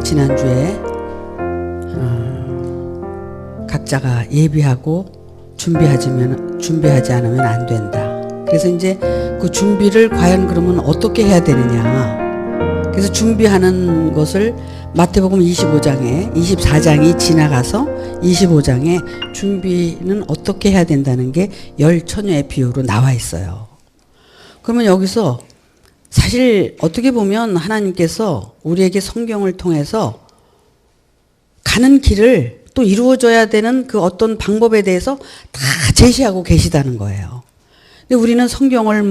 지난주에 각자가 예비하고 준비하지 않으면 안 된다. 그래서 이제 그 준비를 과연 그러면 어떻게 해야 되느냐. 그래서 준비하는 것을 마태복음 24장이 지나가서 25장에 준비는 어떻게 해야 된다는 게 열 처녀의 비유로 나와 있어요. 그러면 여기서 사실 어떻게 보면 하나님께서 우리에게 성경을 통해서 가는 길을 또 이루어져야 되는 그 어떤 방법에 대해서 다 제시하고 계시다는 거예요. 근데 우리는 성경을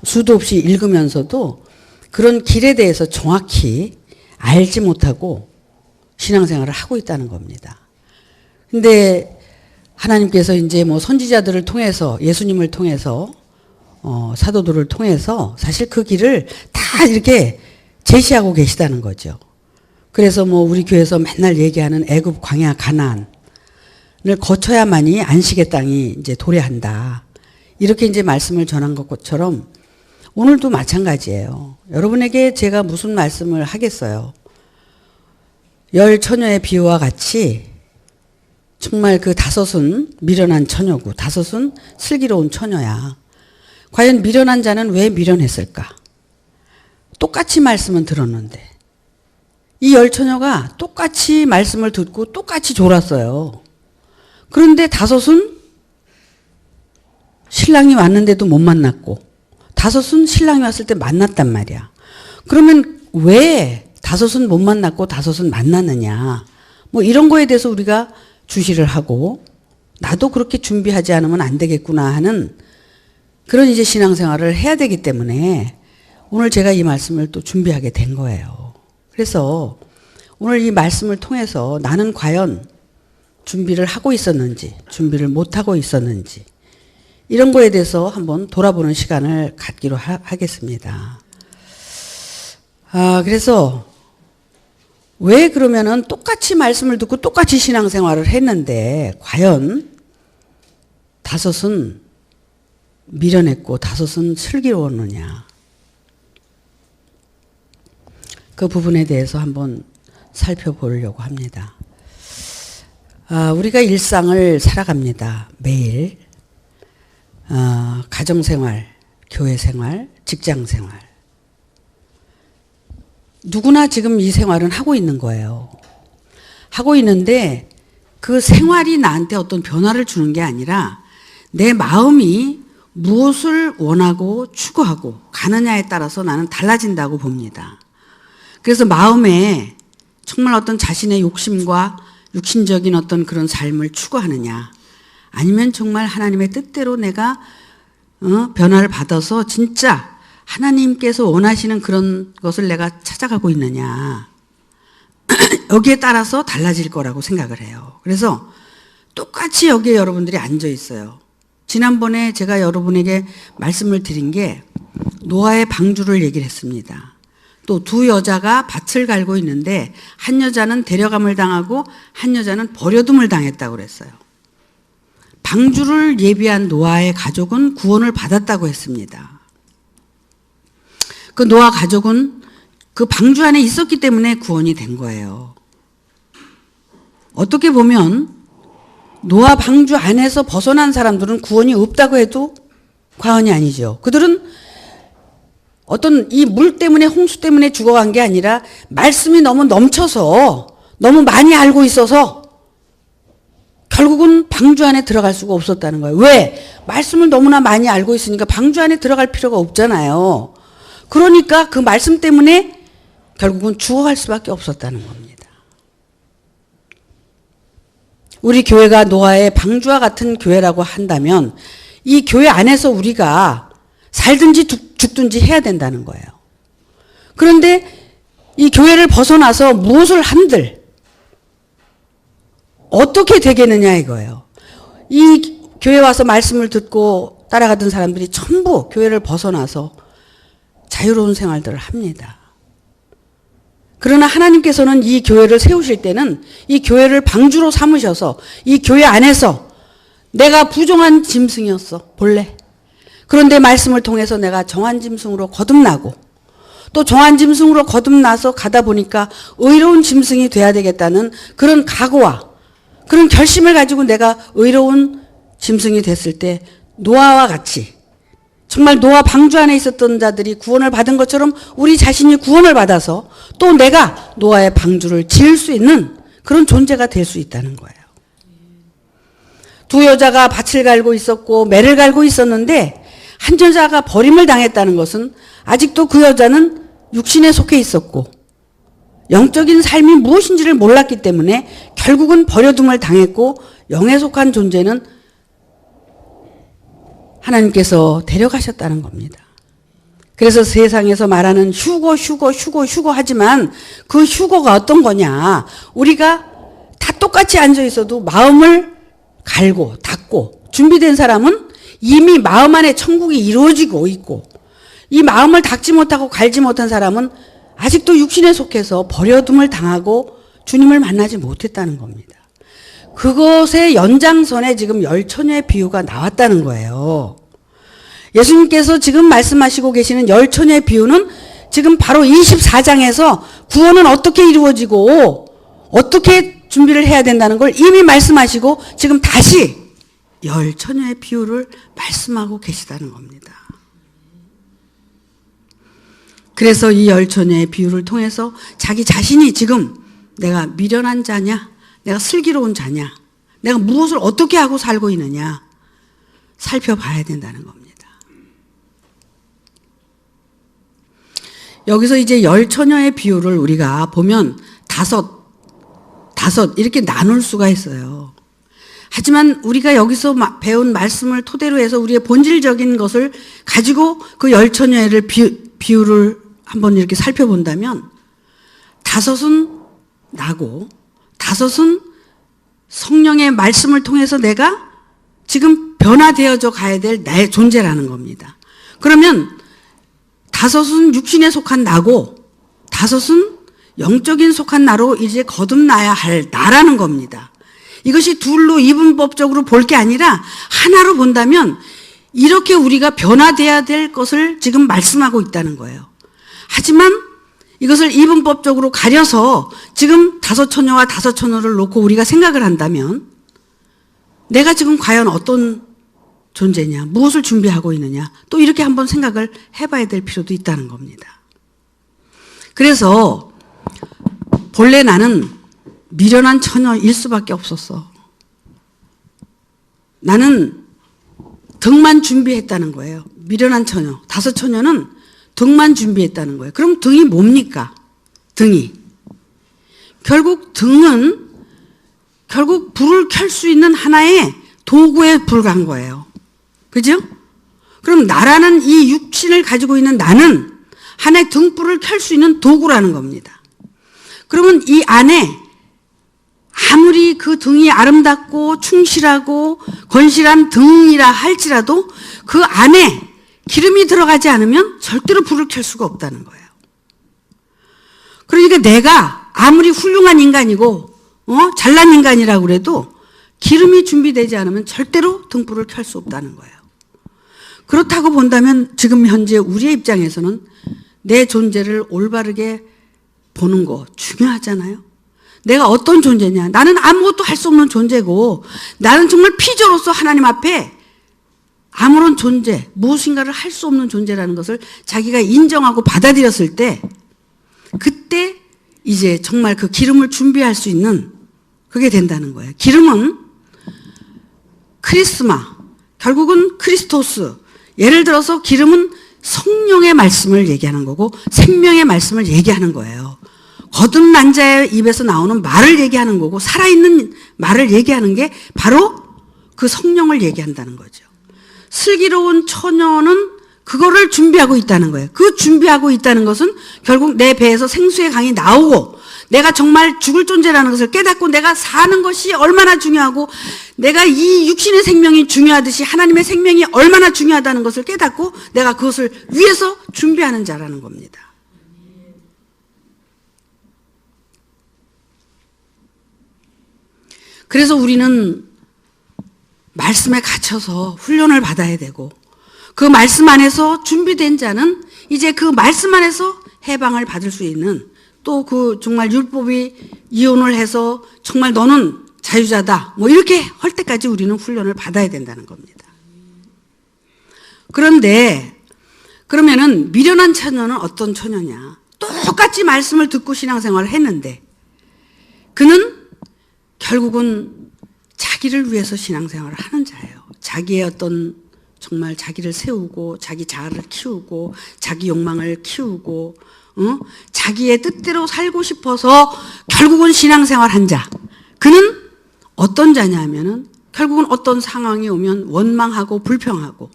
수도 없이 읽으면서도 그런 길에 대해서 정확히 알지 못하고 신앙생활을 하고 있다는 겁니다. 근데 하나님께서 이제 선지자들을 통해서 예수님을 통해서 사도들을 통해서 사실 그 길을 다 이렇게 제시하고 계시다는 거죠. 그래서 우리 교회에서 맨날 얘기하는 애굽 광야 가나안을 거쳐야만이 안식의 땅이 이제 도래한다. 이렇게 이제 말씀을 전한 것처럼 오늘도 마찬가지예요. 여러분에게 제가 무슨 말씀을 하겠어요. 열 처녀의 비유와 같이 정말 그 다섯은 미련한 처녀고 다섯은 슬기로운 처녀야. 과연 미련한 자는 왜 미련했을까? 똑같이 말씀은 들었는데 이 열 처녀가 똑같이 말씀을 듣고 똑같이 졸았어요. 그런데 다섯은 신랑이 왔는데도 못 만났고 다섯은 신랑이 왔을 때 만났단 말이야. 그러면 왜 다섯은 못 만났고 다섯은 만났느냐. 이런 거에 대해서 우리가 주시를 하고 나도 그렇게 준비하지 않으면 안 되겠구나 하는 그런 이제 신앙생활을 해야 되기 때문에 오늘 제가 이 말씀을 또 준비하게 된 거예요. 그래서 오늘 이 말씀을 통해서 나는 과연 준비를 하고 있었는지 준비를 못하고 있었는지 이런 거에 대해서 한번 돌아보는 시간을 갖기로 하겠습니다. 그래서 왜 그러면은 똑같이 말씀을 듣고 똑같이 신앙생활을 했는데 과연 다섯은 미련했고 다섯은 슬기로웠느냐. 그 부분에 대해서 한번 살펴보려고 합니다. 우리가 일상을 살아갑니다. 매일. 가정생활, 교회생활, 직장생활. 누구나 지금 이 생활은 하고 있는 거예요. 하고 있는데 그 생활이 나한테 어떤 변화를 주는 게 아니라 내 마음이 무엇을 원하고 추구하고 가느냐에 따라서 나는 달라진다고 봅니다. 그래서 마음에 정말 어떤 자신의 욕심과 육신적인 어떤 그런 삶을 추구하느냐 아니면 정말 하나님의 뜻대로 내가 변화를 받아서 진짜 하나님께서 원하시는 그런 것을 내가 찾아가고 있느냐 여기에 따라서 달라질 거라고 생각을 해요. 그래서 똑같이 여기에 여러분들이 앉아 있어요. 지난번에 제가 여러분에게 말씀을 드린 게 노아의 방주를 얘기를 했습니다. 또 두 여자가 밭을 갈고 있는데 한 여자는 데려감을 당하고 한 여자는 버려둠을 당했다고 그랬어요. 방주를 예비한 노아의 가족은 구원을 받았다고 했습니다. 그 노아 가족은 그 방주 안에 있었기 때문에 구원이 된 거예요. 어떻게 보면 노아 방주 안에서 벗어난 사람들은 구원이 없다고 해도 과언이 아니죠. 그들은 어떤 이 물 때문에 홍수 때문에 죽어간 게 아니라 말씀이 너무 넘쳐서 너무 많이 알고 있어서 결국은 방주 안에 들어갈 수가 없었다는 거예요. 왜? 말씀을 너무나 많이 알고 있으니까 방주 안에 들어갈 필요가 없잖아요. 그러니까 그 말씀 때문에 결국은 죽어갈 수밖에 없었다는 겁니다. 우리 교회가 노아의 방주와 같은 교회라고 한다면 이 교회 안에서 우리가 살든지 죽든지 해야 된다는 거예요. 그런데 이 교회를 벗어나서 무엇을 한들 어떻게 되겠느냐 이거예요. 이 교회 와서 말씀을 듣고 따라가던 사람들이 전부 교회를 벗어나서 자유로운 생활들을 합니다. 그러나 하나님께서는 이 교회를 세우실 때는 이 교회를 방주로 삼으셔서 이 교회 안에서 내가 부정한 짐승이었어 본래. 그런데 말씀을 통해서 내가 정한 짐승으로 거듭나고 또 정한 짐승으로 거듭나서 가다 보니까 의로운 짐승이 돼야 되겠다는 그런 각오와 그런 결심을 가지고 내가 의로운 짐승이 됐을 때 노아와 같이 정말 노아 방주 안에 있었던 자들이 구원을 받은 것처럼 우리 자신이 구원을 받아서 또 내가 노아의 방주를 지을 수 있는 그런 존재가 될 수 있다는 거예요. 두 여자가 밭을 갈고 있었고 매를 갈고 있었는데 한 여자가 버림을 당했다는 것은 아직도 그 여자는 육신에 속해 있었고 영적인 삶이 무엇인지를 몰랐기 때문에 결국은 버려둠을 당했고 영에 속한 존재는 하나님께서 데려가셨다는 겁니다. 그래서 세상에서 말하는 휴거 하지만 그 휴거가 어떤 거냐. 우리가 다 똑같이 앉아 있어도 마음을 갈고 닫고 준비된 사람은 이미 마음 안에 천국이 이루어지고 있고 이 마음을 닫지 못하고 갈지 못한 사람은 아직도 육신에 속해서 버려둠을 당하고 주님을 만나지 못했다는 겁니다. 그것의 연장선에 지금 열처녀의 비유가 나왔다는 거예요. 예수님께서 지금 말씀하시고 계시는 열처녀의 비유는 지금 바로 24장에서 구원은 어떻게 이루어지고 어떻게 준비를 해야 된다는 걸 이미 말씀하시고 지금 다시 열처녀의 비유를 말씀하고 계시다는 겁니다. 그래서 이 열처녀의 비유를 통해서 자기 자신이 지금 내가 미련한 자냐, 내가 슬기로운 자냐, 내가 무엇을 어떻게 하고 살고 있느냐 살펴봐야 된다는 겁니다. 여기서 이제 열처녀의 비유를 우리가 보면 다섯 이렇게 나눌 수가 있어요. 하지만 우리가 여기서 배운 말씀을 토대로 해서 우리의 본질적인 것을 가지고 그 열처녀의 비유를 한번 이렇게 살펴본다면 다섯은 나고 다섯은 성령의 말씀을 통해서 내가 지금 변화되어져 가야 될 나의 존재라는 겁니다. 그러면 다섯은 육신에 속한 나고 다섯은 영적인 속한 나로 이제 거듭나야 할 나라는 겁니다. 이것이 둘로 이분법적으로 볼 게 아니라 하나로 본다면 이렇게 우리가 변화돼야 될 것을 지금 말씀하고 있다는 거예요. 하지만 이것을 이분법적으로 가려서 지금 다섯 처녀와 다섯 처녀를 놓고 우리가 생각을 한다면 내가 지금 과연 어떤 존재냐, 무엇을 준비하고 있느냐, 또 이렇게 한번 생각을 해봐야 될 필요도 있다는 겁니다. 그래서 본래 나는 미련한 처녀일 수밖에 없었어. 나는 등만 준비했다는 거예요. 미련한 처녀, 다섯 처녀는 등만 준비했다는 거예요. 그럼 등이 뭡니까? 등이. 결국 등은 불을 켤 수 있는 하나의 도구에 불과한 거예요. 그죠? 그럼 나라는 이 육신을 가지고 있는 나는 하나의 등불을 켤 수 있는 도구라는 겁니다. 그러면 이 안에 아무리 그 등이 아름답고 충실하고 건실한 등이라 할지라도 그 안에 기름이 들어가지 않으면 절대로 불을 켤 수가 없다는 거예요. 그러니까 내가 아무리 훌륭한 인간이고 잘난 인간이라고 그래도 기름이 준비되지 않으면 절대로 등불을 켤 수 없다는 거예요. 그렇다고 본다면 지금 현재 우리의 입장에서는 내 존재를 올바르게 보는 거 중요하잖아요. 내가 어떤 존재냐. 나는 아무것도 할 수 없는 존재고 나는 정말 피조로서 하나님 앞에 아무런 존재, 무엇인가를 할 수 없는 존재라는 것을 자기가 인정하고 받아들였을 때 그때 이제 정말 그 기름을 준비할 수 있는 그게 된다는 거예요. 기름은 크리스마, 결국은 크리스토스. 예를 들어서 기름은 성령의 말씀을 얘기하는 거고 생명의 말씀을 얘기하는 거예요. 거듭난 자의 입에서 나오는 말을 얘기하는 거고 살아있는 말을 얘기하는 게 바로 그 성령을 얘기한다는 거죠. 슬기로운 처녀는 그거를 준비하고 있다는 거예요. 그 준비하고 있다는 것은 결국 내 배에서 생수의 강이 나오고 내가 정말 죽을 존재라는 것을 깨닫고 내가 사는 것이 얼마나 중요하고 내가 이 육신의 생명이 중요하듯이 하나님의 생명이 얼마나 중요하다는 것을 깨닫고 내가 그것을 위해서 준비하는 자라는 겁니다. 그래서 우리는 말씀에 갇혀서 훈련을 받아야 되고 그 말씀 안에서 준비된 자는 이제 그 말씀 안에서 해방을 받을 수 있는, 또 그 정말 율법이 이혼을 해서 정말 너는 자유자다 뭐 이렇게 할 때까지 우리는 훈련을 받아야 된다는 겁니다. 그런데 그러면은 미련한 처녀는 어떤 처녀냐? 똑같이 말씀을 듣고 신앙생활을 했는데 그는 결국은 자기를 위해서 신앙생활을 하는 자예요. 자기의 어떤 정말 자기를 세우고 자기 자아를 키우고 자기 욕망을 키우고 자기의 뜻대로 살고 싶어서 결국은 신앙생활한 자. 그는 어떤 자냐 하면은 결국은 어떤 상황이 오면 원망하고 불평하고,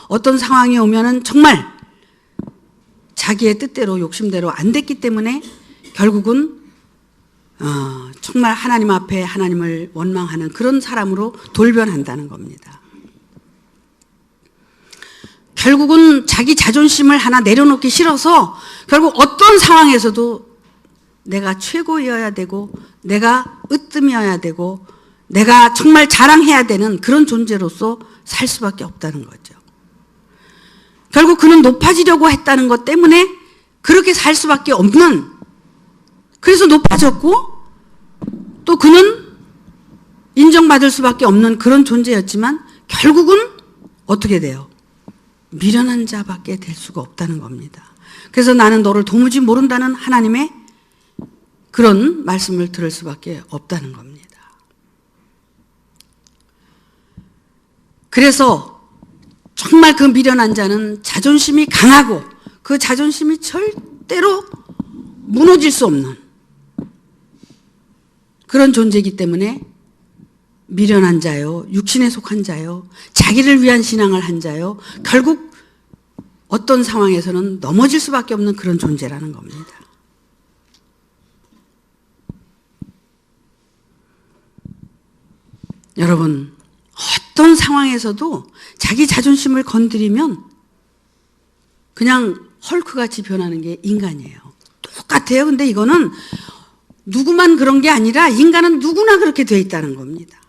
어떤 상황이 오면은 정말 자기의 뜻대로 욕심대로 안 됐기 때문에 결국은 정말 하나님 앞에 하나님을 원망하는 그런 사람으로 돌변한다는 겁니다. 결국은 자기 자존심을 하나 내려놓기 싫어서 결국 어떤 상황에서도 내가 최고여야 되고 내가 으뜸이어야 되고 내가 정말 자랑해야 되는 그런 존재로서 살 수밖에 없다는 거죠. 결국 그는 높아지려고 했다는 것 때문에 그렇게 살 수밖에 없는, 그래서 높아졌고 또 그는 인정받을 수밖에 없는 그런 존재였지만 결국은 어떻게 돼요? 미련한 자밖에 될 수가 없다는 겁니다. 그래서 나는 너를 도무지 모른다는 하나님의 그런 말씀을 들을 수밖에 없다는 겁니다. 그래서 정말 그 미련한 자는 자존심이 강하고 그 자존심이 절대로 무너질 수 없는 그런 존재이기 때문에 미련한 자요, 육신에 속한 자요, 자기를 위한 신앙을 한 자요, 결국 어떤 상황에서는 넘어질 수밖에 없는 그런 존재라는 겁니다. 여러분, 어떤 상황에서도 자기 자존심을 건드리면 그냥 헐크같이 변하는 게 인간이에요. 똑같아요. 근데 이거는 누구만 그런 게 아니라 인간은 누구나 그렇게 돼 있다는 겁니다.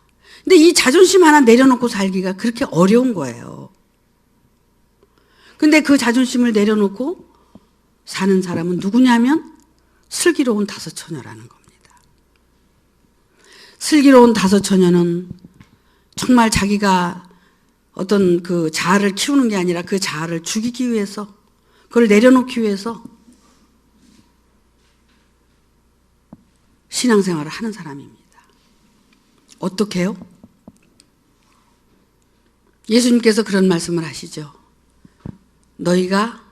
근데 이 자존심 하나 내려놓고 살기가 그렇게 어려운 거예요. 근데 그 자존심을 내려놓고 사는 사람은 누구냐면 슬기로운 다섯 처녀라는 겁니다. 슬기로운 다섯 처녀는 정말 자기가 어떤 그 자아를 키우는 게 아니라 그 자아를 죽이기 위해서, 그걸 내려놓기 위해서 신앙생활을 하는 사람입니다. 어떻게 해요? 예수님께서 그런 말씀을 하시죠. 너희가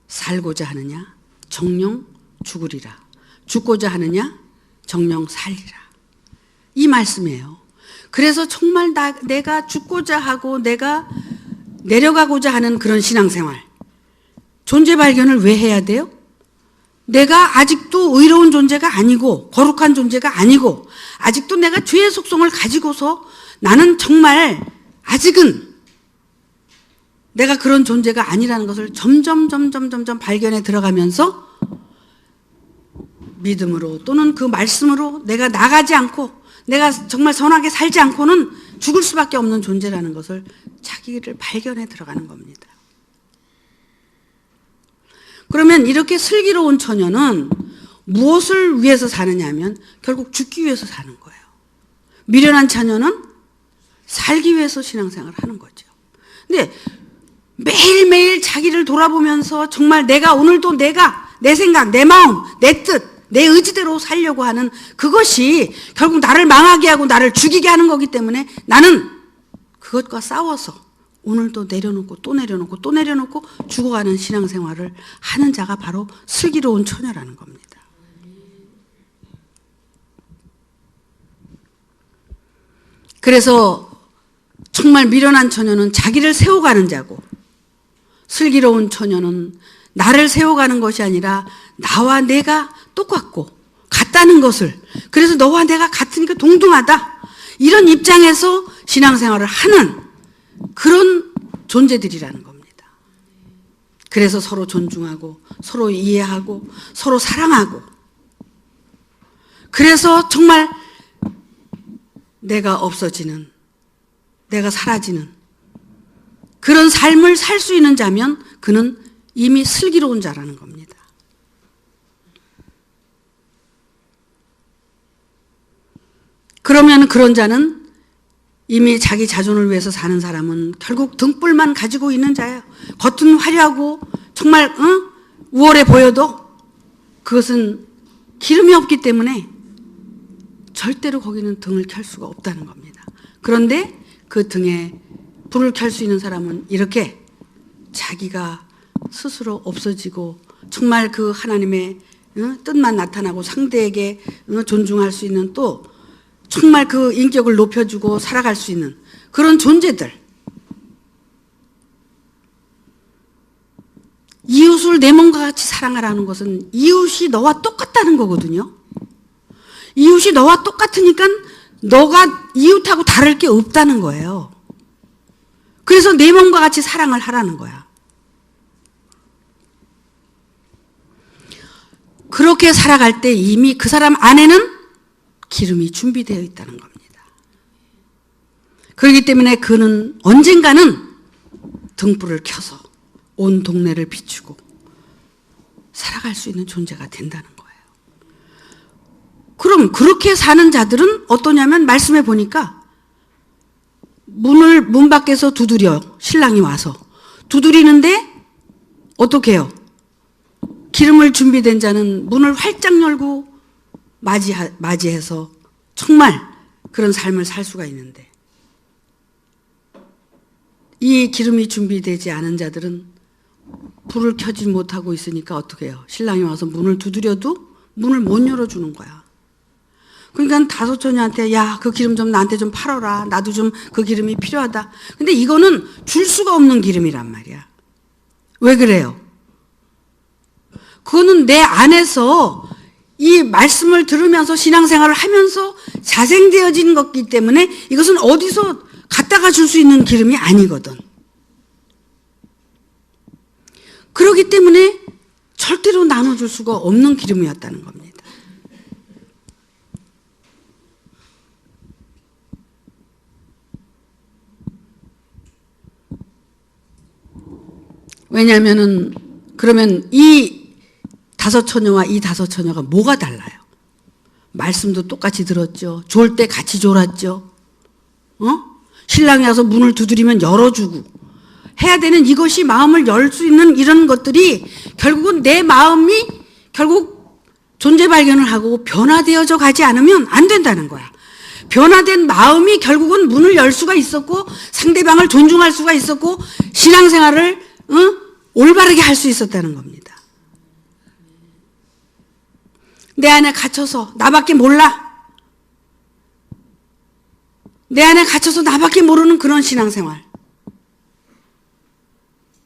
살고자 하느냐? 정녕 죽으리라. 죽고자 하느냐? 정녕 살리라. 이 말씀이에요. 그래서 정말 내가 죽고자 하고 내가 내려가고자 하는 그런 신앙생활, 존재 발견을 왜 해야 돼요? 내가 아직도 의로운 존재가 아니고 거룩한 존재가 아니고 아직도 내가 죄의 속성을 가지고서 나는 정말 아직은 내가 그런 존재가 아니라는 것을 점점 발견해 들어가면서 믿음으로 또는 그 말씀으로 내가 나가지 않고 내가 정말 선하게 살지 않고는 죽을 수밖에 없는 존재라는 것을 자기를 발견해 들어가는 겁니다. 그러면 이렇게 슬기로운 처녀는 무엇을 위해서 사느냐 하면 결국 죽기 위해서 사는 거예요. 미련한 처녀는 살기 위해서 신앙생활을 하는 거죠. 근데 매일매일 자기를 돌아보면서 정말 내가 오늘도 내가 내 생각, 내 마음, 내 뜻, 내 의지대로 살려고 하는 그것이 결국 나를 망하게 하고 나를 죽이게 하는 거기 때문에 나는 그것과 싸워서 오늘도 내려놓고 또 내려놓고 또 내려놓고 죽어가는 신앙생활을 하는 자가 바로 슬기로운 처녀라는 겁니다. 그래서 정말 미련한 처녀는 자기를 세워가는 자고 슬기로운 처녀는 나를 세워가는 것이 아니라 나와 내가 똑같고 같다는 것을, 그래서 너와 내가 같으니까 동등하다, 이런 입장에서 신앙생활을 하는 그런 존재들이라는 겁니다. 그래서 서로 존중하고 서로 이해하고 서로 사랑하고, 그래서 정말 내가 없어지는, 내가 사라지는 그런 삶을 살 수 있는 자면 그는 이미 슬기로운 자라는 겁니다. 그러면 그런 자는 이미 자기 자존을 위해서 사는 사람은 결국 등불만 가지고 있는 자예요. 겉은 화려하고 정말 우월해 보여도 그것은 기름이 없기 때문에 절대로 거기는 등을 켤 수가 없다는 겁니다. 그런데 그 등에 불을 켤 수 있는 사람은 이렇게 자기가 스스로 없어지고 정말 그 하나님의 뜻만 나타나고 상대에게 존중할 수 있는 또 정말 그 인격을 높여주고 살아갈 수 있는 그런 존재들. 이웃을 내 몸과 같이 사랑하라는 것은 이웃이 너와 똑같다는 거거든요. 이웃이 너와 똑같으니까 너가 이웃하고 다를 게 없다는 거예요. 그래서 내 몸과 같이 사랑을 하라는 거야. 그렇게 살아갈 때 이미 그 사람 안에는 기름이 준비되어 있다는 겁니다. 그렇기 때문에 그는 언젠가는 등불을 켜서 온 동네를 비추고 살아갈 수 있는 존재가 된다는 거예요. 그럼 그렇게 사는 자들은 어떠냐면 말씀해 보니까 문 밖에서 두드려 신랑이 와서 두드리는데 어떻게 해요? 기름을 준비된 자는 문을 활짝 열고 맞이해서 정말 그런 삶을 살 수가 있는데 이 기름이 준비되지 않은 자들은 불을 켜지 못하고 있으니까 어떻게 해요? 신랑이 와서 문을 두드려도 문을 못 열어주는 거야. 그러니까 다섯촌이한테 야, 그 기름 좀 나한테 좀 팔아라. 나도 좀 그 기름이 필요하다. 근데 이거는 줄 수가 없는 기름이란 말이야. 왜 그래요? 그거는 내 안에서 이 말씀을 들으면서 신앙생활을 하면서 자생되어진 것이기 때문에 이것은 어디서 갖다가 줄 수 있는 기름이 아니거든. 그렇기 때문에 절대로 나눠줄 수가 없는 기름이었다는 겁니다. 왜냐하면은 그러면 이 다섯 처녀와 이 다섯 처녀가 뭐가 달라요? 말씀도 똑같이 들었죠. 졸 때 같이 졸았죠. 신랑이 와서 문을 두드리면 열어주고 해야 되는 이것이 마음을 열 수 있는 이런 것들이 결국은 내 마음이 결국 존재 발견을 하고 변화되어져 가지 않으면 안 된다는 거야. 변화된 마음이 결국은 문을 열 수가 있었고 상대방을 존중할 수가 있었고 신앙생활을 올바르게 할 수 있었다는 겁니다. 내 안에 갇혀서 나밖에 몰라. 내 안에 갇혀서 나밖에 모르는 그런 신앙생활.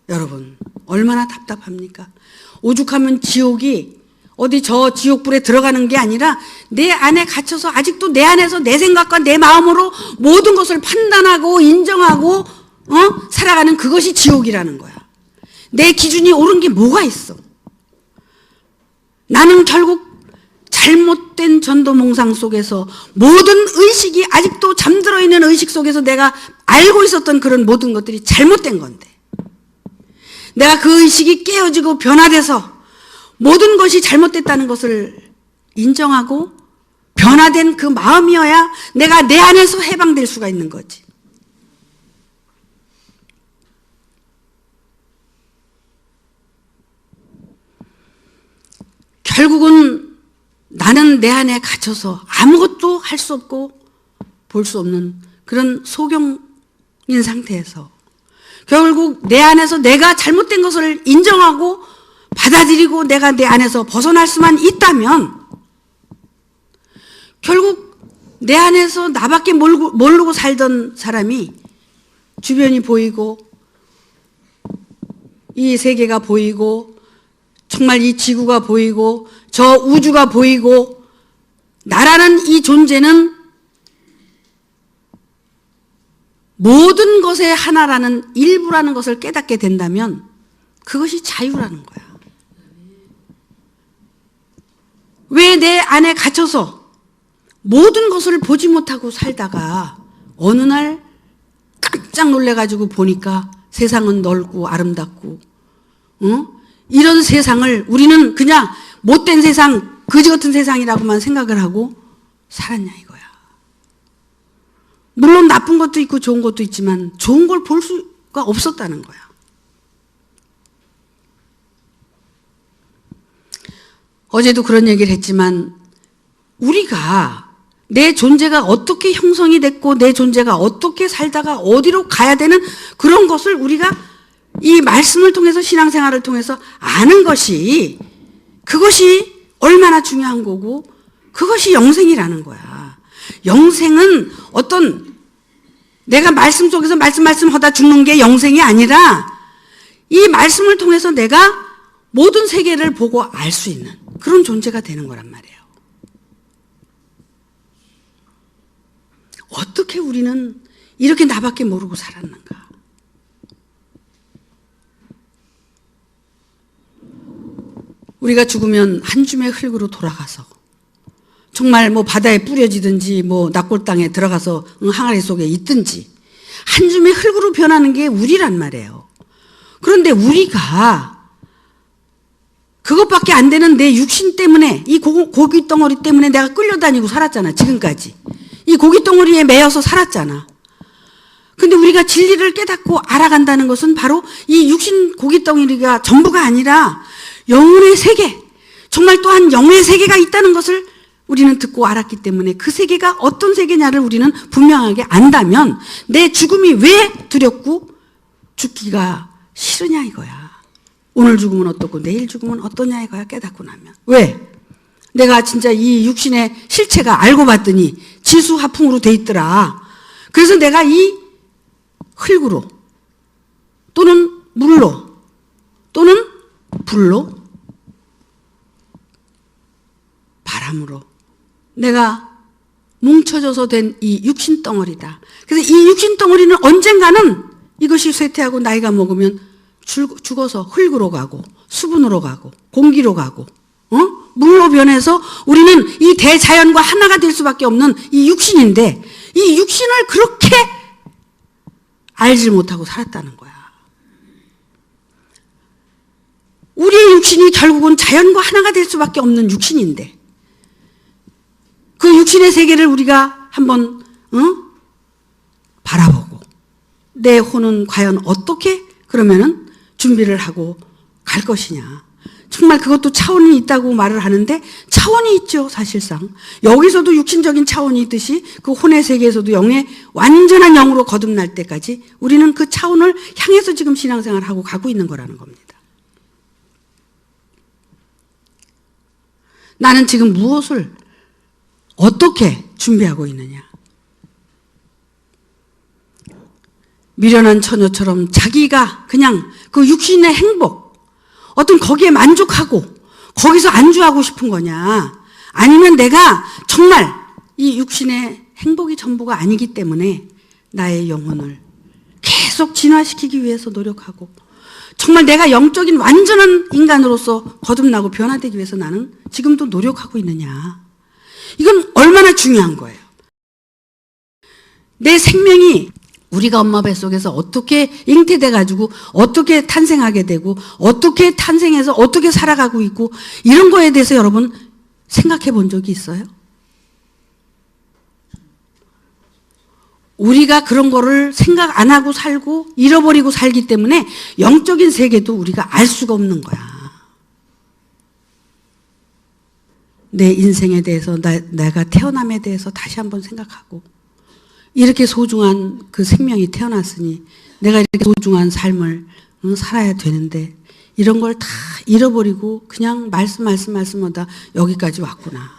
여러분 얼마나 답답합니까? 오죽하면 지옥이 어디 저 지옥불에 들어가는 게 아니라 내 안에 갇혀서 아직도 내 안에서 내 생각과 내 마음으로 모든 것을 판단하고 인정하고 살아가는 그것이 지옥이라는 거야. 내 기준이 옳은 게 뭐가 있어? 나는 결국 잘못된 전도몽상 속에서 모든 의식이 아직도 잠들어 있는 의식 속에서 내가 알고 있었던 그런 모든 것들이 잘못된 건데 내가 그 의식이 깨어지고 변화돼서 모든 것이 잘못됐다는 것을 인정하고 변화된 그 마음이어야 내가 내 안에서 해방될 수가 있는 거지. 결국은 나는 내 안에 갇혀서 아무것도 할 수 없고 볼 수 없는 그런 소경인 상태에서 결국 내 안에서 내가 잘못된 것을 인정하고 받아들이고 내가 내 안에서 벗어날 수만 있다면 결국 내 안에서 나밖에 모르고 살던 사람이 주변이 보이고 이 세계가 보이고 정말 이 지구가 보이고 저 우주가 보이고 나라는 이 존재는 모든 것의 하나라는 일부라는 것을 깨닫게 된다면 그것이 자유라는 거야. 왜 내 안에 갇혀서 모든 것을 보지 못하고 살다가 어느 날 깜짝 놀래가지고 보니까 세상은 넓고 아름답고, 이런 세상을 우리는 그냥 못된 세상, 거지 같은 세상이라고만 생각을 하고 살았냐 이거야. 물론 나쁜 것도 있고 좋은 것도 있지만 좋은 걸 볼 수가 없었다는 거야. 어제도 그런 얘기를 했지만 우리가 내 존재가 어떻게 형성이 됐고 내 존재가 어떻게 살다가 어디로 가야 되는 그런 것을 우리가 이 말씀을 통해서 신앙생활을 통해서 아는 것이 그것이 얼마나 중요한 거고 그것이 영생이라는 거야. 영생은 어떤 내가 말씀 속에서 말씀하다 죽는 게 영생이 아니라 이 말씀을 통해서 내가 모든 세계를 보고 알 수 있는 그런 존재가 되는 거란 말이에요. 어떻게 우리는 이렇게 나밖에 모르고 살았는가? 우리가 죽으면 한 줌의 흙으로 돌아가서 정말 뭐 바다에 뿌려지든지 뭐 낙골 땅에 들어가서 항아리 속에 있든지 한 줌의 흙으로 변하는 게 우리란 말이에요. 그런데 우리가 그것밖에 안 되는 내 육신 때문에 이 고기 덩어리 때문에 내가 끌려다니고 살았잖아. 지금까지 이 고기 덩어리에 매여서 살았잖아. 근데 우리가 진리를 깨닫고 알아간다는 것은 바로 이 육신 고기 덩어리가 전부가 아니라 영혼의 세계, 정말 또한 영의 세계가 있다는 것을 우리는 듣고 알았기 때문에 그 세계가 어떤 세계냐를 우리는 분명하게 안다면 내 죽음이 왜 두렵고 죽기가 싫으냐 이거야. 오늘 죽으면 어떻고 내일 죽으면 어떠냐 이거야. 깨닫고 나면. 왜? 내가 진짜 이 육신의 실체가 알고 봤더니 지수화풍으로 돼 있더라. 그래서 내가 이 흙으로 또는 물로 또는 불로 바람으로 내가 뭉쳐져서 된 이 육신 덩어리다. 그래서 이 육신 덩어리는 언젠가는 이것이 쇠퇴하고 나이가 먹으면 죽어서 흙으로 가고 수분으로 가고 공기로 가고 물로 변해서 우리는 이 대자연과 하나가 될 수밖에 없는 이 육신인데 이 육신을 그렇게 알지 못하고 살았다는 거야. 우리의 육신이 결국은 자연과 하나가 될 수밖에 없는 육신인데 그 육신의 세계를 우리가 한번 바라보고 내 혼은 과연 어떻게 그러면은 준비를 하고 갈 것이냐. 정말 그것도 차원이 있다고 말을 하는데 차원이 있죠. 사실상 여기서도 육신적인 차원이 있듯이 그 혼의 세계에서도 영의 완전한 영으로 거듭날 때까지 우리는 그 차원을 향해서 지금 신앙생활을 하고 가고 있는 거라는 겁니다. 나는 지금 무엇을 어떻게 준비하고 있느냐. 미련한 처녀처럼 자기가 그냥 그 육신의 행복, 어떤 거기에 만족하고 거기서 안주하고 싶은 거냐. 아니면 내가 정말 이 육신의 행복이 전부가 아니기 때문에 나의 영혼을 계속 진화시키기 위해서 노력하고 정말 내가 영적인 완전한 인간으로서 거듭나고 변화되기 위해서 나는 지금도 노력하고 있느냐. 이건 얼마나 중요한 거예요. 내 생명이 우리가 엄마 뱃속에서 어떻게 잉태돼 가지고 어떻게 탄생하게 되고 어떻게 탄생해서 어떻게 살아가고 있고 이런 거에 대해서 여러분 생각해 본 적이 있어요? 우리가 그런 거를 생각 안 하고 살고 잃어버리고 살기 때문에 영적인 세계도 우리가 알 수가 없는 거야. 내 인생에 대해서 내가 태어남에 대해서 다시 한번 생각하고 이렇게 소중한 그 생명이 태어났으니 내가 이렇게 소중한 삶을 살아야 되는데 이런 걸 다 잃어버리고 그냥 말씀마다 여기까지 왔구나.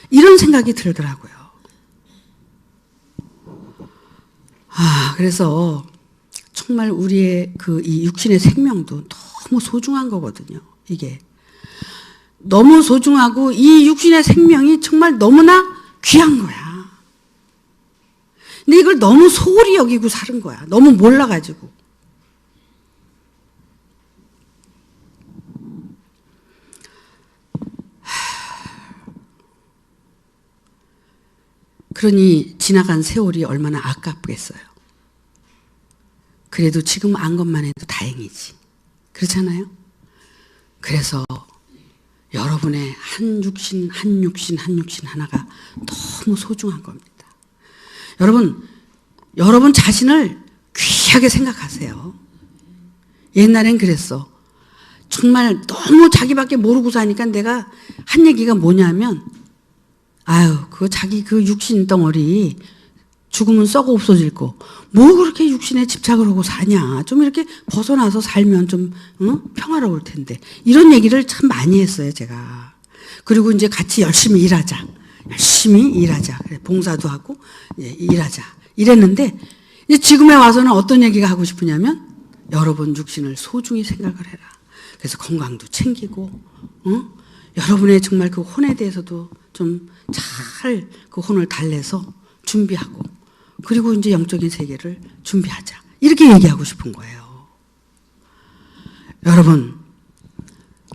이런 생각이 들더라고요. 그래서 정말 우리의 그 이 육신의 생명도 너무 소중한 거거든요. 이게 너무 소중하고 이 육신의 생명이 정말 너무나 귀한 거야. 근데 이걸 너무 소홀히 여기고 사는 거야. 너무 몰라가지고. 그러니 지나간 세월이 얼마나 아깝겠어요. 그래도 지금 안 것만 해도 다행이지. 그렇잖아요? 그래서 여러분의 한 육신 하나가 너무 소중한 겁니다. 여러분 자신을 귀하게 생각하세요. 옛날엔 그랬어. 정말 너무 자기밖에 모르고 사니까 내가 한 얘기가 뭐냐면, 자기 그 육신 덩어리 죽으면 썩어 없어질 거. 뭐 그렇게 육신에 집착을 하고 사냐. 좀 이렇게 벗어나서 살면 좀 평화로울 텐데. 이런 얘기를 참 많이 했어요, 제가. 그리고 이제 같이 열심히 일하자. 그래, 봉사도 하고 일하자. 이랬는데 이제 지금에 와서는 어떤 얘기가 하고 싶으냐면, 여러분 육신을 소중히 생각을 해라. 그래서 건강도 챙기고, 여러분의 정말 그 혼에 대해서도 좀 잘 그 혼을 달래서 준비하고, 그리고 이제 영적인 세계를 준비하자. 이렇게 얘기하고 싶은 거예요. 여러분,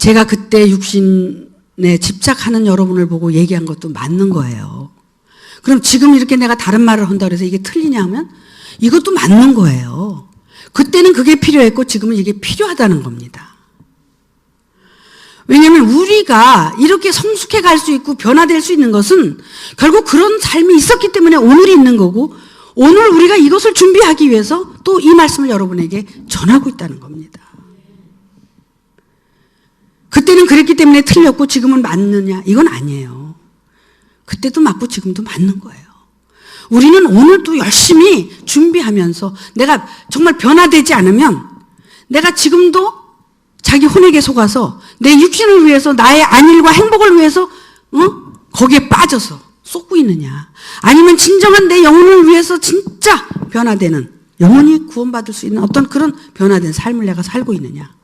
제가 그때 육신에 집착하는 여러분을 보고 얘기한 것도 맞는 거예요. 그럼 지금 이렇게 내가 다른 말을 한다고 해서 이게 틀리냐 하면 이것도 맞는 거예요. 그때는 그게 필요했고 지금은 이게 필요하다는 겁니다. 왜냐하면 우리가 이렇게 성숙해 갈 수 있고 변화될 수 있는 것은 결국 그런 삶이 있었기 때문에 오늘이 있는 거고, 오늘 우리가 이것을 준비하기 위해서 또 이 말씀을 여러분에게 전하고 있다는 겁니다. 그때는 그랬기 때문에 틀렸고 지금은 맞느냐? 이건 아니에요. 그때도 맞고 지금도 맞는 거예요. 우리는 오늘도 열심히 준비하면서 내가 정말 변화되지 않으면 내가 지금도 자기 혼에게 속아서 내 육신을 위해서 나의 안일과 행복을 위해서 거기에 빠져서 쏟고 있느냐, 아니면 진정한 내 영혼을 위해서 진짜 변화되는, 영원히 구원받을 수 있는 어떤 그런 변화된 삶을 내가 살고 있느냐,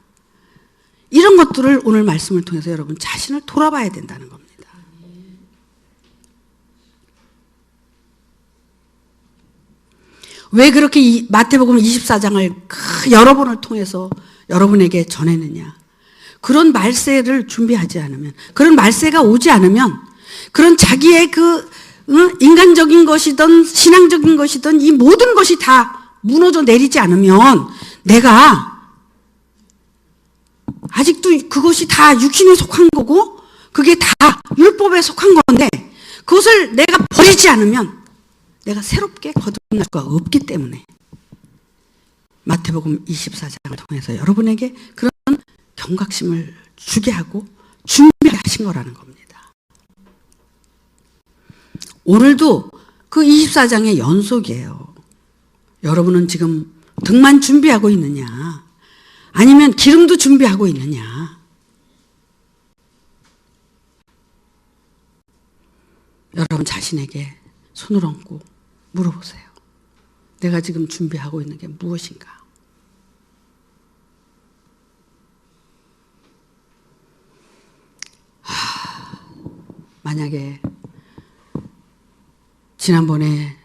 이런 것들을 오늘 말씀을 통해서 여러분 자신을 돌아봐야 된다는 겁니다. 왜 그렇게 이 마태복음 24장을 여러 번을 통해서 여러분에게 전했느냐. 그런 말세를 준비하지 않으면, 그런 말세가 오지 않으면, 그런 자기의 그 인간적인 것이든 신앙적인 것이든 이 모든 것이 다 무너져 내리지 않으면 내가 아직도 그것이 다 육신에 속한 거고 그게 다 율법에 속한 건데 그것을 내가 버리지 않으면 내가 새롭게 거듭날 수가 없기 때문에 마태복음 24장을 통해서 여러분에게 그런 경각심을 주게 하고 준비하신 거라는 겁니다. 오늘도 그 24장의 연속이에요. 여러분은 지금 등만 준비하고 있느냐, 아니면 기름도 준비하고 있느냐. 여러분 자신에게 손을 얹고 물어보세요. 내가 지금 준비하고 있는 게 무엇인가? 만약에 지난번에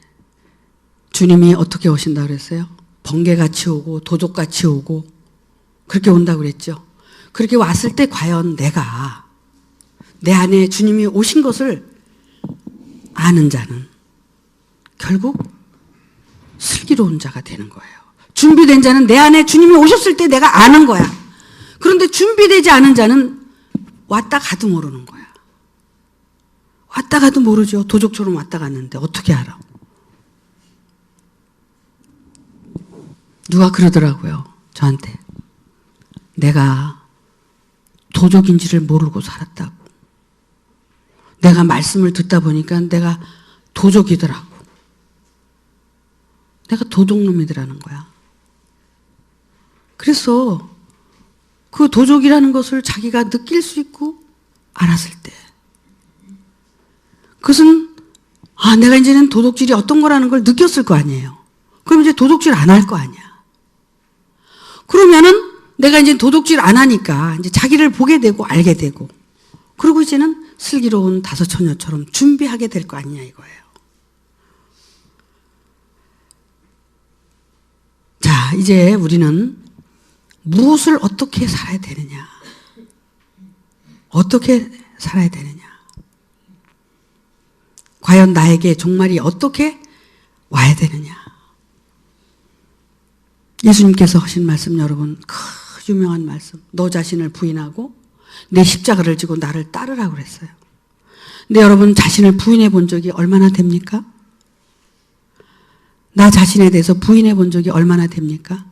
주님이 어떻게 오신다 그랬어요? 번개같이 오고 도둑같이 오고 그렇게 온다고 그랬죠. 그렇게 왔을 때 과연 내가 내 안에 주님이 오신 것을 아는 자는 결국 슬기로운 자가 되는 거예요. 준비된 자는 내 안에 주님이 오셨을 때 내가 아는 거야. 그런데 준비되지 않은 자는 왔다 가도 모르는 거야. 왔다 가도 모르죠. 도적처럼 왔다 갔는데 어떻게 알아? 누가 그러더라고요, 저한테. 내가 도적인지를 모르고 살았다고. 내가 말씀을 듣다 보니까 내가 도적이더라고. 내가 도적놈이더라는 거야. 그래서 그 도적이라는 것을 자기가 느낄 수 있고 알았을 때, 그것은 내가 이제는 도둑질이 어떤 거라는 걸 느꼈을 거 아니에요. 그럼 이제 도둑질 안 할 거 아니야. 그러면은 내가 이제 도둑질 안 하니까 이제 자기를 보게 되고 알게 되고, 그리고 이제는 슬기로운 다섯 처녀처럼 준비하게 될 거 아니냐 이거예요. 자, 이제 우리는 무엇을 어떻게 살아야 되느냐, 어떻게 살아야 되느냐, 과연 나에게 종말이 어떻게 와야 되느냐, 예수님께서 하신 말씀 여러분 그 유명한 말씀 너 자신을 부인하고 내 십자가를 지고 나를 따르라고 그랬어요. 근데 여러분 자신을 부인해 본 적이 얼마나 됩니까? 나 자신에 대해서 부인해 본 적이 얼마나 됩니까?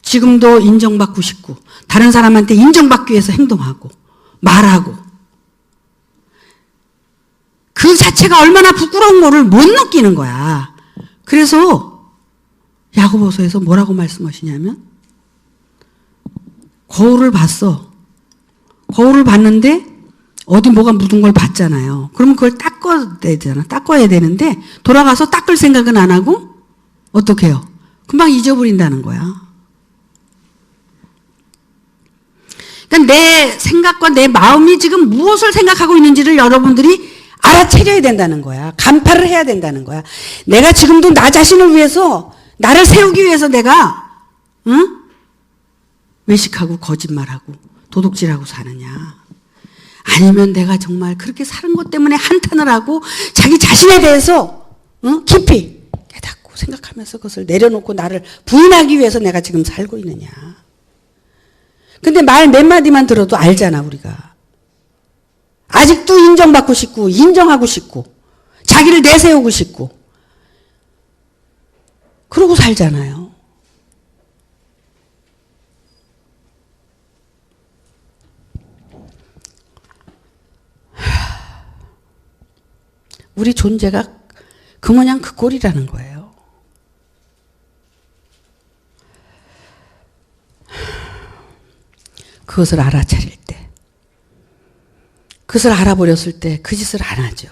지금도 인정받고 싶고 다른 사람한테 인정받기 위해서 행동하고 말하고 그 자체가 얼마나 부끄러운 거를 못 느끼는 거야. 그래서 야고보서에서 뭐라고 말씀하시냐면 거울을 봤어. 거울을 봤는데 어디 뭐가 묻은 걸 봤잖아요. 그러면 그걸 닦아야 되는데 돌아가서 닦을 생각은 안 하고 어떻게 해요? 금방 잊어버린다는 거야. 그러니까 내 생각과 내 마음이 지금 무엇을 생각하고 있는지를 여러분들이 알아채려야 된다는 거야. 간파를 해야 된다는 거야. 내가 지금도 나 자신을 위해서 나를 세우기 위해서 내가 외식하고 거짓말하고 도둑질하고 사느냐. 아니면 내가 정말 그렇게 사는 것 때문에 한탄을 하고 자기 자신에 대해서 깊이 깨닫고 생각하면서 그것을 내려놓고 나를 부인하기 위해서 내가 지금 살고 있느냐. 근데 말 몇 마디만 들어도 알잖아 우리가. 아직도 인정받고 싶고 인정하고 싶고 자기를 내세우고 싶고 그러고 살잖아요. 우리 존재가 그 모양 그 꼴이라는 거예요. 그것을 알아차릴 때, 그것을 알아버렸을 때 그 짓을 안 하죠.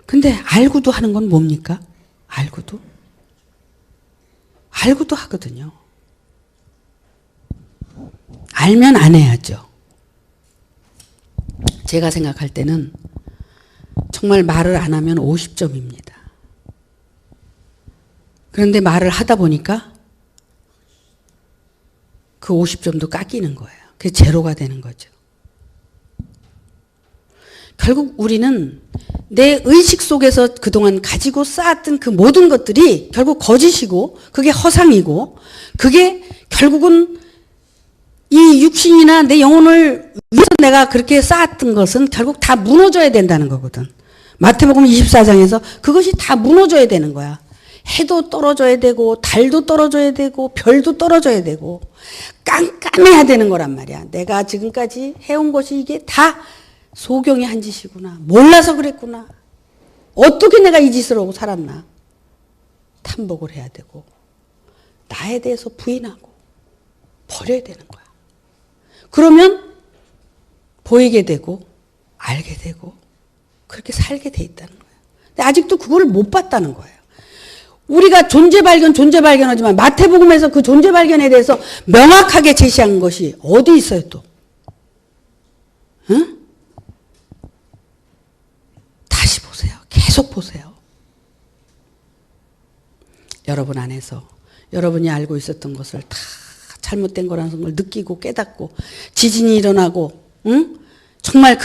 근데 알고도 하는 건 뭡니까? 알고도 하거든요. 알면 안 해야죠. 제가 생각할 때는 정말 말을 안 하면 50점입니다. 그런데 말을 하다 보니까 그 50점도 깎이는 거예요. 그게 제로가 되는 거죠. 결국 우리는 내 의식 속에서 그동안 가지고 쌓았던 그 모든 것들이 결국 거짓이고 그게 허상이고 그게 결국은 이 육신이나 내 영혼을 위해서 내가 그렇게 쌓았던 것은 결국 다 무너져야 된다는 거거든. 마태복음 24장에서 그것이 다 무너져야 되는 거야. 해도 떨어져야 되고 달도 떨어져야 되고 별도 떨어져야 되고 깜깜해야 되는 거란 말이야. 내가 지금까지 해온 것이 이게 다 소경이 한 짓이구나. 몰라서 그랬구나. 어떻게 내가 이 짓을 하고 살았나. 탐복을 해야 되고 나에 대해서 부인하고 버려야 되는 거야. 그러면 보이게 되고 알게 되고 그렇게 살게 돼 있다는 거예요. 근데 아직도 그걸 못 봤다는 거예요. 우리가 존재 발견하지만 마태복음에서 그 존재 발견에 대해서 명확하게 제시한 것이 어디 있어요 또? 응? 다시 보세요. 계속 보세요. 여러분 안에서 여러분이 알고 있었던 것을 다 잘못된 거라는 걸 느끼고 깨닫고 지진이 일어나고 정말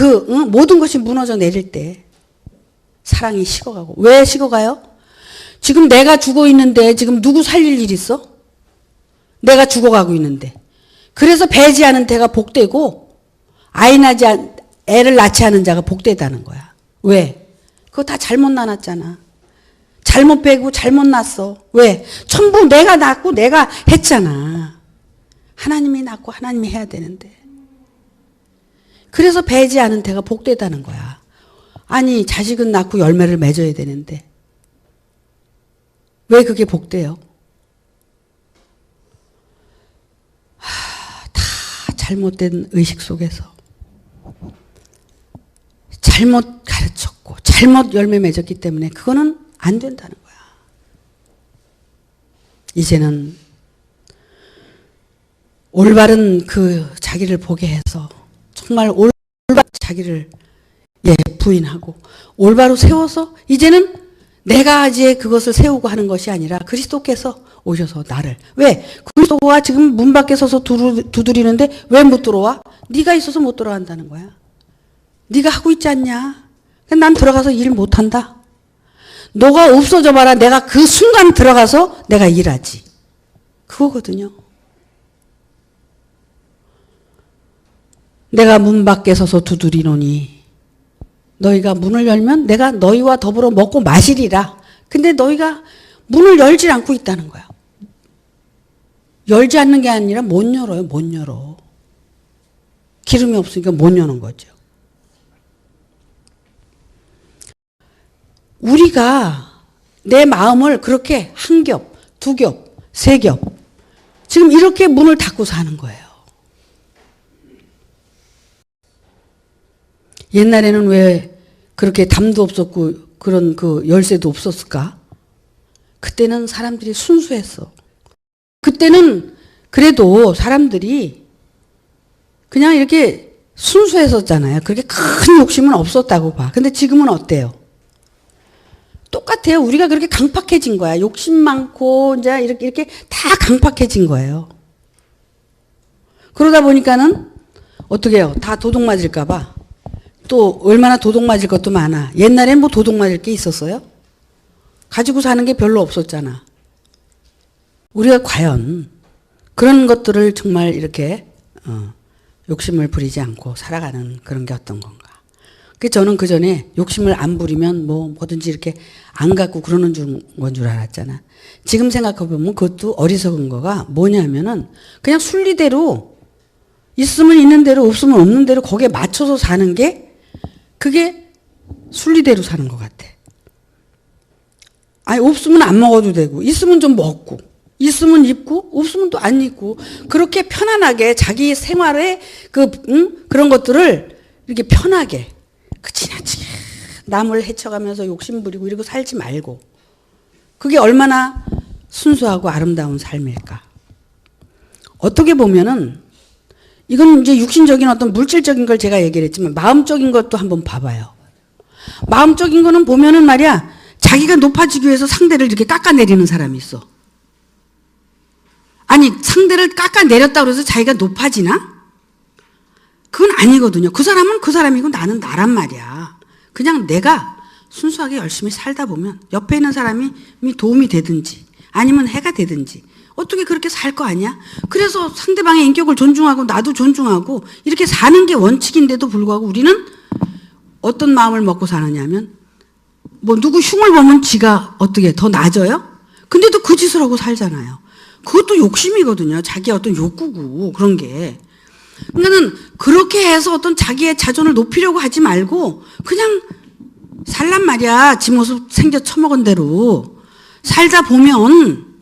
모든 것이 무너져 내릴 때 사랑이 식어가고. 왜 식어가요? 지금 내가 죽어 있는데 지금 누구 살릴 일 있어? 내가 죽어가고 있는데. 그래서 배지하는 데가 복되고 애를 낳지 않은 자가 복되다는 거야. 왜? 그거 다 잘못 낳았잖아. 잘못 배고 잘못 낳았어. 왜? 전부 내가 낳고 내가 했잖아. 하나님이 낳고 하나님이 해야 되는데. 그래서 배지하는 데가 복되다는 거야. 아니 자식은 낳고 열매를 맺어야 되는데 왜 그게 복돼요? 다 잘못된 의식 속에서 잘못 가르쳤고 잘못 열매 맺었기 때문에 그거는 안 된다는 거야. 이제는 올바른 그 자기를 보게 해서 정말 올바른 자기를 부인하고 올바로 세워서 이제는 내가 이제 그것을 세우고 하는 것이 아니라 그리스도께서 오셔서 나를. 왜? 그리스도가 지금 문 밖에 서서 두드리는데 왜 못 들어와? 네가 있어서 못 들어간다는 거야. 네가 하고 있지 않냐? 난 들어가서 일 못한다. 너가 없어져 봐라. 내가 그 순간 들어가서 내가 일하지. 그거거든요. 내가 문 밖에 서서 두드리노니 너희가 문을 열면 내가 너희와 더불어 먹고 마시리라. 근데 너희가 문을 열지 않고 있다는 거야. 열지 않는 게 아니라 못 열어요. 못 열어. 기름이 없으니까 못 여는 거죠. 우리가 내 마음을 그렇게 한 겹, 두 겹, 세 겹 지금 이렇게 문을 닫고 사는 거예요. 옛날에는 왜 그렇게 담도 없었고 그런 그 열쇠도 없었을까? 그때는 사람들이 순수했어. 그때는 그래도 사람들이 그냥 이렇게 순수했었잖아요. 그렇게 큰 욕심은 없었다고 봐. 근데 지금은 어때요? 똑같아요. 우리가 그렇게 강팍해진 거야. 욕심 많고 이제 이렇게 다 강팍해진 거예요. 그러다 보니까는 어떻게 해요? 다 도둑 맞을까 봐. 또 얼마나 도둑 맞을 것도 많아. 옛날엔 뭐 도둑 맞을 게 있었어요? 가지고 사는 게 별로 없었잖아. 우리가 과연 그런 것들을 정말 이렇게 욕심을 부리지 않고 살아가는 그런 게 어떤 건가. 저는 그 전에 욕심을 안 부리면 뭐든지 이렇게 안 갖고 그러는 건 줄 알았잖아. 지금 생각해보면 그것도 어리석은 거가 뭐냐면은 그냥 순리대로 있으면 있는 대로 없으면 없는 대로 거기에 맞춰서 사는 게 그게 순리대로 사는 것 같아. 아니 없으면 안 먹어도 되고 있으면 좀 먹고 있으면 입고 없으면 또 안 입고 그렇게 편안하게 자기 생활에 그런 것들을 이렇게 편하게 지나치게 남을 헤쳐가면서 욕심부리고 이러고 살지 말고 그게 얼마나 순수하고 아름다운 삶일까. 어떻게 보면은 이건 이제 육신적인 어떤 물질적인 걸 제가 얘기를 했지만 마음적인 것도 한번 봐봐요. 마음적인 거는 보면은 말이야 자기가 높아지기 위해서 상대를 이렇게 깎아내리는 사람이 있어. 아니 상대를 깎아내렸다고 해서 자기가 높아지나? 그건 아니거든요. 그 사람은 그 사람이고 나는 나란 말이야. 그냥 내가 순수하게 열심히 살다 보면 옆에 있는 사람이 도움이 되든지 아니면 해가 되든지 어떻게 그렇게 살 거 아니야? 그래서 상대방의 인격을 존중하고 나도 존중하고 이렇게 사는 게 원칙인데도 불구하고 우리는 어떤 마음을 먹고 사느냐면 뭐 누구 흉을 보면 지가 어떻게 더 나아져요? 근데도 그 짓을 하고 살잖아요. 그것도 욕심이거든요. 자기의 어떤 욕구고 그런 게. 그러니까는 그렇게 해서 어떤 자기의 자존을 높이려고 하지 말고 그냥 살란 말이야. 지 모습 생겨 처먹은 대로 살다 보면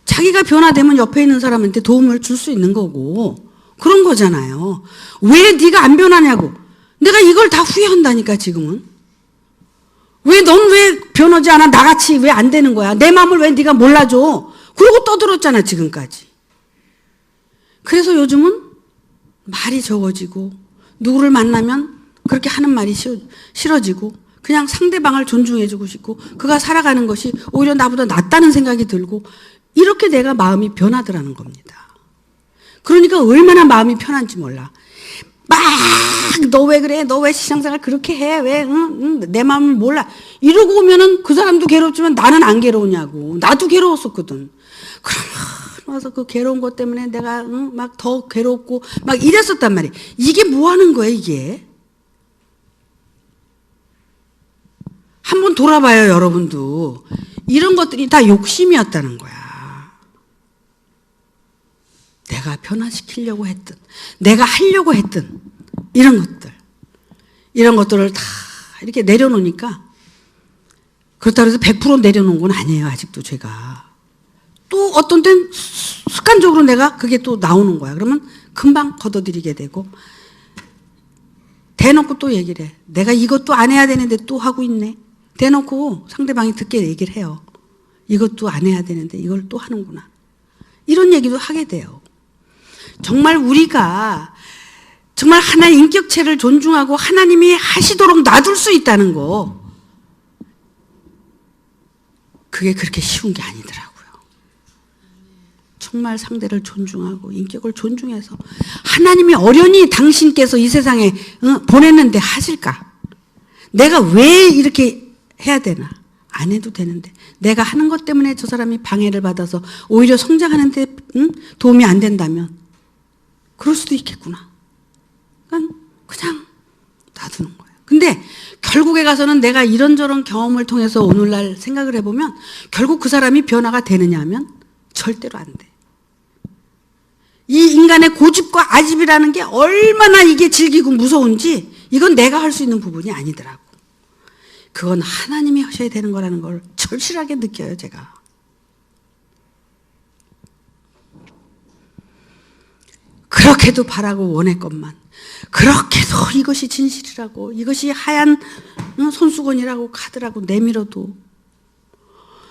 자기가 변화되면 옆에 있는 사람한테 도움을 줄 수 있는 거고 그런 거잖아요. 왜 네가 안 변하냐고. 내가 이걸 다 후회한다니까 지금은. 왜 넌 왜 변하지 않아? 나같이 왜 안 되는 거야? 내 마음을 왜 네가 몰라줘? 그러고 떠들었잖아 지금까지. 그래서 요즘은 말이 적어지고 누구를 만나면 그렇게 하는 말이 싫어지고 그냥 상대방을 존중해주고 싶고 그가 살아가는 것이 오히려 나보다 낫다는 생각이 들고 이렇게 내가 마음이 변하더라는 겁니다. 그러니까 얼마나 마음이 편한지 몰라. 막 너 왜 그래? 너 왜 시장생활 그렇게 해? 왜? 내 마음을 몰라. 이러고 오면은 그 사람도 괴롭지만 나는 안 괴로우냐고. 나도 괴로웠었거든. 그러면 와서 그 괴로운 것 때문에 내가 막 더 괴롭고 막 이랬었단 말이에요. 이게 뭐 하는 거예요, 이게? 한번 돌아봐요, 여러분도. 이런 것들이 다 욕심이었다는 거야. 내가 변화시키려고 했든 내가 하려고 했든 이런 것들을 다 이렇게 내려놓으니까 그렇다고 해서 100% 내려놓은 건 아니에요. 아직도 제가. 또 어떤 땐 습관적으로 내가 그게 또 나오는 거야. 그러면 금방 걷어들이게 되고 대놓고 또 얘기를 해. 내가 이것도 안 해야 되는데 또 하고 있네. 대놓고 상대방이 듣게 얘기를 해요. 이것도 안 해야 되는데 이걸 또 하는구나. 이런 얘기도 하게 돼요. 정말 우리가 정말 하나의 인격체를 존중하고 하나님이 하시도록 놔둘 수 있다는 거 그게 그렇게 쉬운 게 아니더라고요. 정말 상대를 존중하고 인격을 존중해서 하나님이 어련히 당신께서 이 세상에 보냈는데 하실까? 내가 왜 이렇게 해야 되나? 안 해도 되는데 내가 하는 것 때문에 저 사람이 방해를 받아서 오히려 성장하는 데 도움이 안 된다면 그럴 수도 있겠구나. 그냥 놔두는 거예요. 근데 결국에 가서는 내가 이런저런 경험을 통해서 오늘날 생각을 해보면 결국 그 사람이 변화가 되느냐 하면 절대로 안 돼. 이 인간의 고집과 아집이라는 게 얼마나 이게 질기고 무서운지 이건 내가 할 수 있는 부분이 아니더라고. 그건 하나님이 하셔야 되는 거라는 걸 절실하게 느껴요, 제가. 그렇게도 바라고 원했건만 그렇게도 이것이 진실이라고 이것이 하얀 손수건이라고 카드라고 내밀어도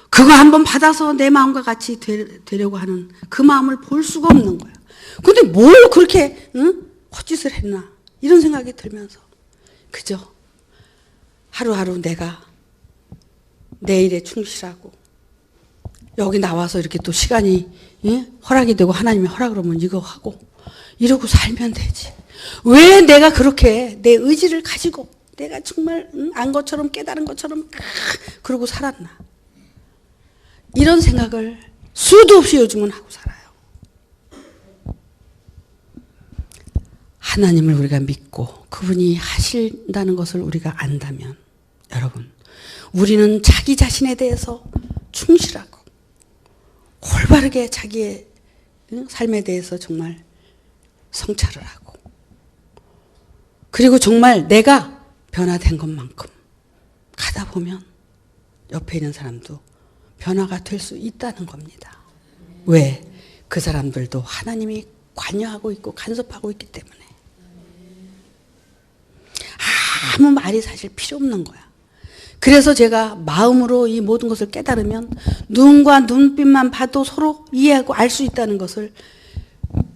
그거 한번 받아서 내 마음과 같이 되려고 하는 그 마음을 볼 수가 없는 거야. 근데 뭘 그렇게 헛짓을 했나 이런 생각이 들면서 그죠? 하루하루 내가 내 일에 충실하고 여기 나와서 이렇게 또 시간이 허락이 되고 하나님이 허락을 하면 이거 하고 이러고 살면 되지. 왜 내가 그렇게 내 의지를 가지고 내가 정말 안 것처럼 깨달은 것처럼 그러고 살았나. 이런 생각을 수도 없이 요즘은 하고 살아요. 하나님을 우리가 믿고 그분이 하신다는 것을 우리가 안다면 여러분 우리는 자기 자신에 대해서 충실하고 올바르게 자기의 삶에 대해서 정말 성찰을 하고 그리고 정말 내가 변화된 것만큼 가다 보면 옆에 있는 사람도 변화가 될 수 있다는 겁니다. 왜? 그 사람들도 하나님이 관여하고 있고 간섭하고 있기 때문에 아무 말이 사실 필요 없는 거야. 그래서 제가 마음으로 이 모든 것을 깨달으면 눈과 눈빛만 봐도 서로 이해하고 알 수 있다는 것을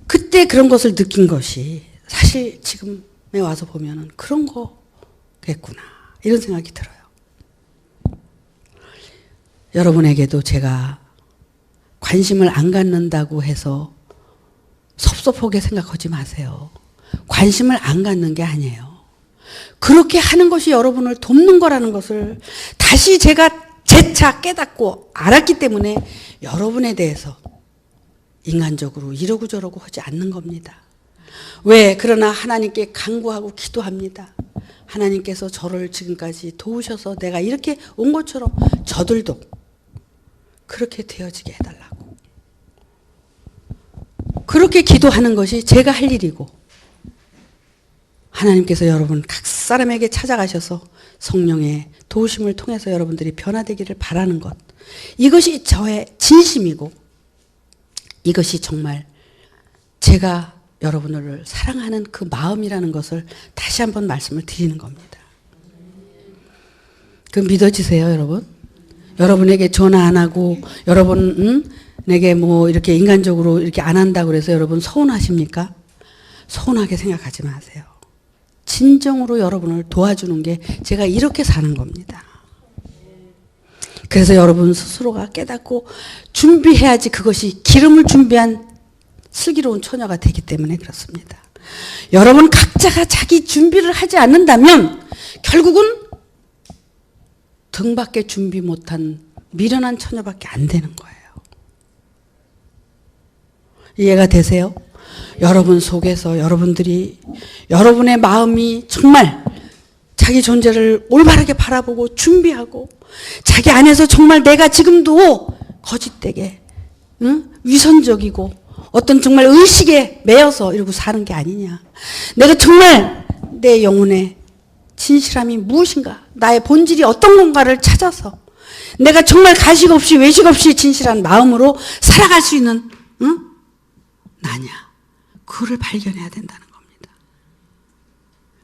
그때 그런 것을 느낀 것이 사실 지금에 와서 보면은 그런 거겠구나 이런 생각이 들어요. 여러분에게도 제가 관심을 안 갖는다고 해서 섭섭하게 생각하지 마세요. 관심을 안 갖는 게 아니에요. 그렇게 하는 것이 여러분을 돕는 거라는 것을 다시 제가 재차 깨닫고 알았기 때문에 여러분에 대해서 인간적으로 이러고 저러고 하지 않는 겁니다. 왜? 그러나 하나님께 간구하고 기도합니다. 하나님께서 저를 지금까지 도우셔서 내가 이렇게 온 것처럼 저들도 그렇게 되어지게 해달라고. 그렇게 기도하는 것이 제가 할 일이고 하나님께서 여러분 각 사람에게 찾아가셔서 성령의 도우심을 통해서 여러분들이 변화되기를 바라는 것. 이것이 저의 진심이고 이것이 정말 제가 여러분을 사랑하는 그 마음이라는 것을 다시 한번 말씀을 드리는 겁니다. 그 믿어지세요, 여러분? 여러분에게 전화 안 하고 여러분에게 뭐 이렇게 인간적으로 이렇게 안 한다고 그래서 여러분 서운하십니까? 서운하게 생각하지 마세요. 진정으로 여러분을 도와주는 게 제가 이렇게 사는 겁니다. 그래서 여러분 스스로가 깨닫고 준비해야지 그것이 기름을 준비한 슬기로운 처녀가 되기 때문에 그렇습니다. 여러분 각자가 자기 준비를 하지 않는다면 결국은 등밖에 준비 못한 미련한 처녀밖에 안 되는 거예요. 이해가 되세요? 여러분 속에서 여러분들이 여러분의 마음이 정말 자기 존재를 올바르게 바라보고 준비하고 자기 안에서 정말 내가 지금도 거짓되게 위선적이고 어떤 정말 의식에 매여서 이러고 사는 게 아니냐. 내가 정말 내 영혼의 진실함이 무엇인가 나의 본질이 어떤 건가를 찾아서 내가 정말 가식 없이 외식 없이 진실한 마음으로 살아갈 수 있는 나냐. 그거를 발견해야 된다는 겁니다.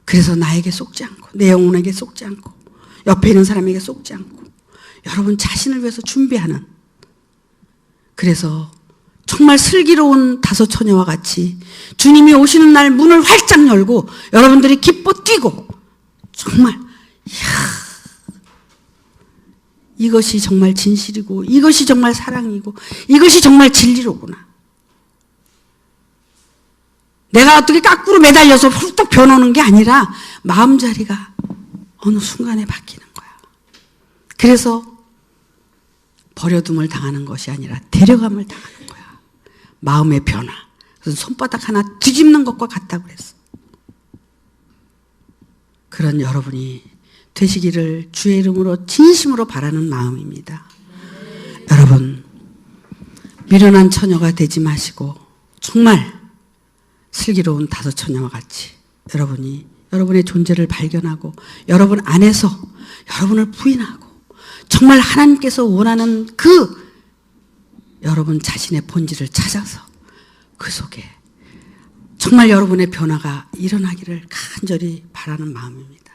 그래서 나에게 속지 않고 내 영혼에게 속지 않고 옆에 있는 사람에게 속지 않고 여러분 자신을 위해서 준비하는 그래서 정말 슬기로운 다섯 처녀와 같이 주님이 오시는 날 문을 활짝 열고 여러분들이 기뻐 뛰고 정말 이것이 정말 진실이고 이것이 정말 사랑이고 이것이 정말 진리로구나. 내가 어떻게 까꾸로 매달려서 훌떡 변하는 게 아니라 마음자리가 어느 순간에 바뀌는 거야. 그래서 버려둠을 당하는 것이 아니라 데려감을 당하는 거야. 마음의 변화. 그래서 손바닥 하나 뒤집는 것과 같다고 그랬어. 그런 여러분이 되시기를 주의 이름으로 진심으로 바라는 마음입니다. 여러분, 미련한 처녀가 되지 마시고 정말 슬기로운 다섯 처녀와 같이 여러분이 여러분의 존재를 발견하고 여러분 안에서 여러분을 부인하고 정말 하나님께서 원하는 그 여러분 자신의 본질을 찾아서 그 속에 정말 여러분의 변화가 일어나기를 간절히 바라는 마음입니다.